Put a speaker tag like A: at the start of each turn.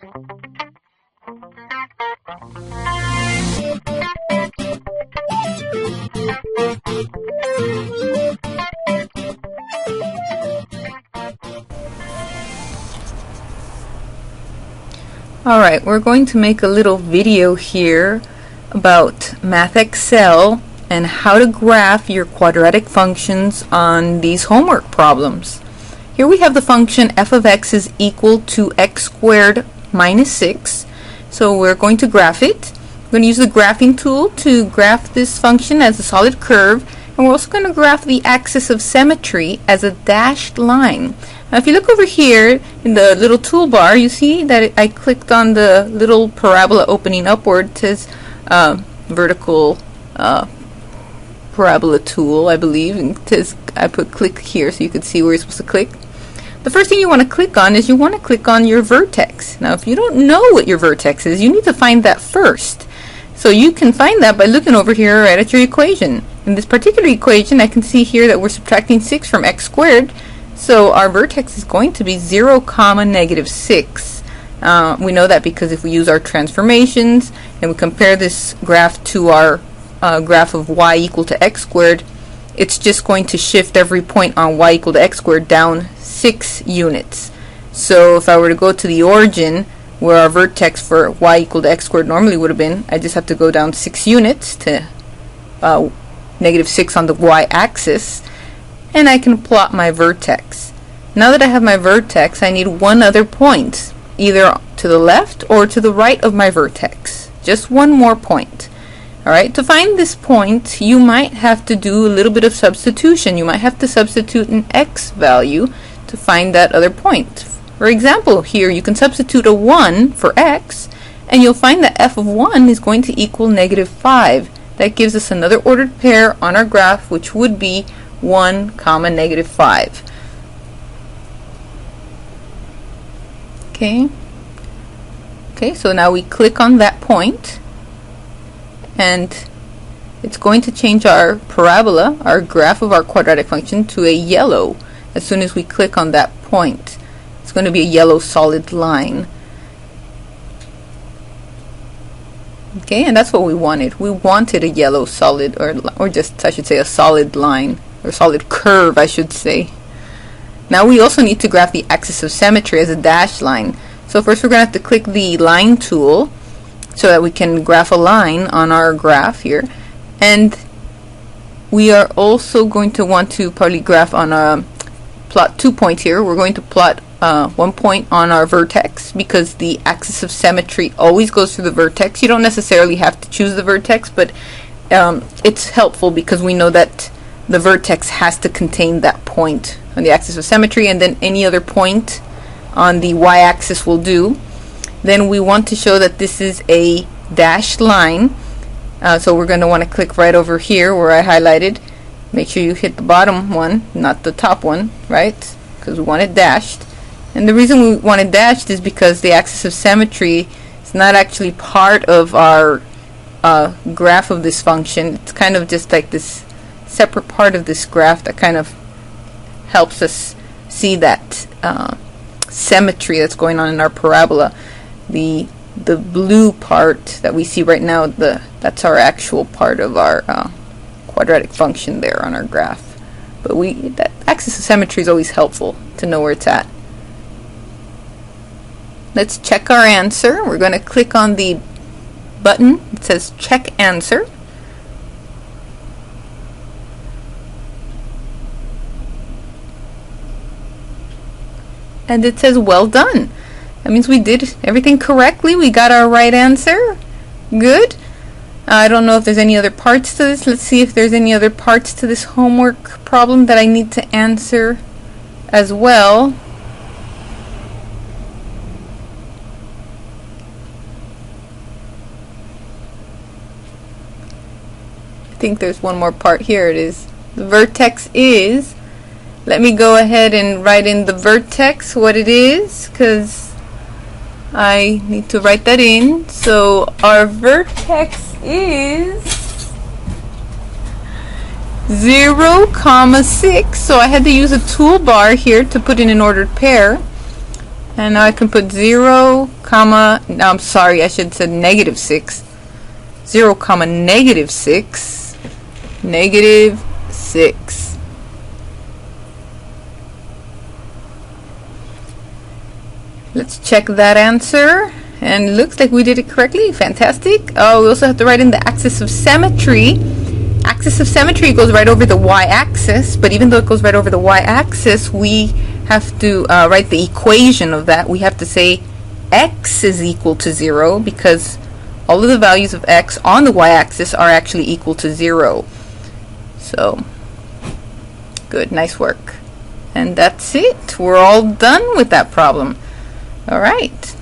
A: Alright, we're going to make a little video here about MathXL and how to graph your quadratic functions on these homework problems. Here we have the function f of x is equal to x squared minus 6. So we're going to graph it. We're going to use the graphing tool to graph this function as a solid curve, and we're also going to graph the axis of symmetry as a dashed line. Now if you look over here in the little toolbar, you see that I clicked on the little parabola opening upward. It says vertical parabola tool, I believe. And it says, I put click here so you could see where you're supposed to click. The first thing you want to click on is you want to click on your vertex. Now if you don't know what your vertex is, you need to find that first. So you can find that by looking over here right at your equation. In this particular equation, I can see here that we're subtracting 6 from x squared. So our vertex is going to be 0, negative 6. We know that because if we use our transformations and we compare this graph to our graph of y equal to x squared, it's just going to shift every point on y equal to x squared down 6 units. So if I were to go to the origin where our vertex for y equal to x squared normally would have been, I just have to go down 6 units to negative 6 on the y-axis, and I can plot my vertex. Now that I have my vertex, I need one other point, either to the left or to the right of my vertex. Just one more point. Alright, to find this point, you might have to do a little bit of substitution. You might have to substitute an x value to find that other point. For example, here you can substitute a 1 for x, and you'll find that f of 1 is going to equal negative 5. That gives us another ordered pair on our graph, which would be 1, negative 5. Okay, so now we click on that point, and it's going to change our parabola, our graph of our quadratic function, to a yellow as soon as we click on that point. It's going to be a yellow solid line. Okay, and that's what we wanted. We wanted a yellow solid, or just, I should say, a solid line, or solid curve, I should say. Now we also need to graph the axis of symmetry as a dashed line. So first we're going to have to click the line tool so that we can graph a line on our graph here. And we are also going to want to probably graph on a plot 2 points here. We're going to plot 1 point on our vertex because the axis of symmetry always goes through the vertex. You don't necessarily have to choose the vertex, but it's helpful because we know that the vertex has to contain that point on the axis of symmetry, and then any other point on the y-axis will do. Then we want to show that this is a dashed line, so we're going to want to click right over here where I highlighted. Make sure you hit the bottom one, not the top one, right? Because we want it dashed. And the reason we want it dashed is because the axis of symmetry is not actually part of our graph of this function. It's kind of just like this separate part of this graph that kind of helps us see that symmetry that's going on in our parabola. The blue part that we see right now, that's our actual part of our quadratic function there on our graph. But that axis of symmetry is always helpful to know where it's at. Let's check our answer. We're going to click on the button that says check answer. And it says well done. That means we did everything correctly. We got our right answer. Good. I don't know if there's any other parts to this. Let's see if there's any other parts to this homework problem that I need to answer as well. I think there's one more part. Here it is. The vertex is, let me go ahead and write in the vertex what it is, because I need to write that in. So our vertex is 0, 6. So I had to use a toolbar here to put in an ordered pair. And now I can put 0, comma, no, I'm sorry, I should have said negative 6. 0, comma, negative 6. Negative 6. Let's check that answer. And looks like we did it correctly. Fantastic. Oh, we also have to write in the axis of symmetry. Axis of symmetry goes right over the y-axis, but even though it goes right over the y-axis, we have to write the equation of that. We have to say x is equal to 0 because all of the values of x on the y-axis are actually equal to 0. So, good, nice work. And that's it. We're all done with that problem. All right.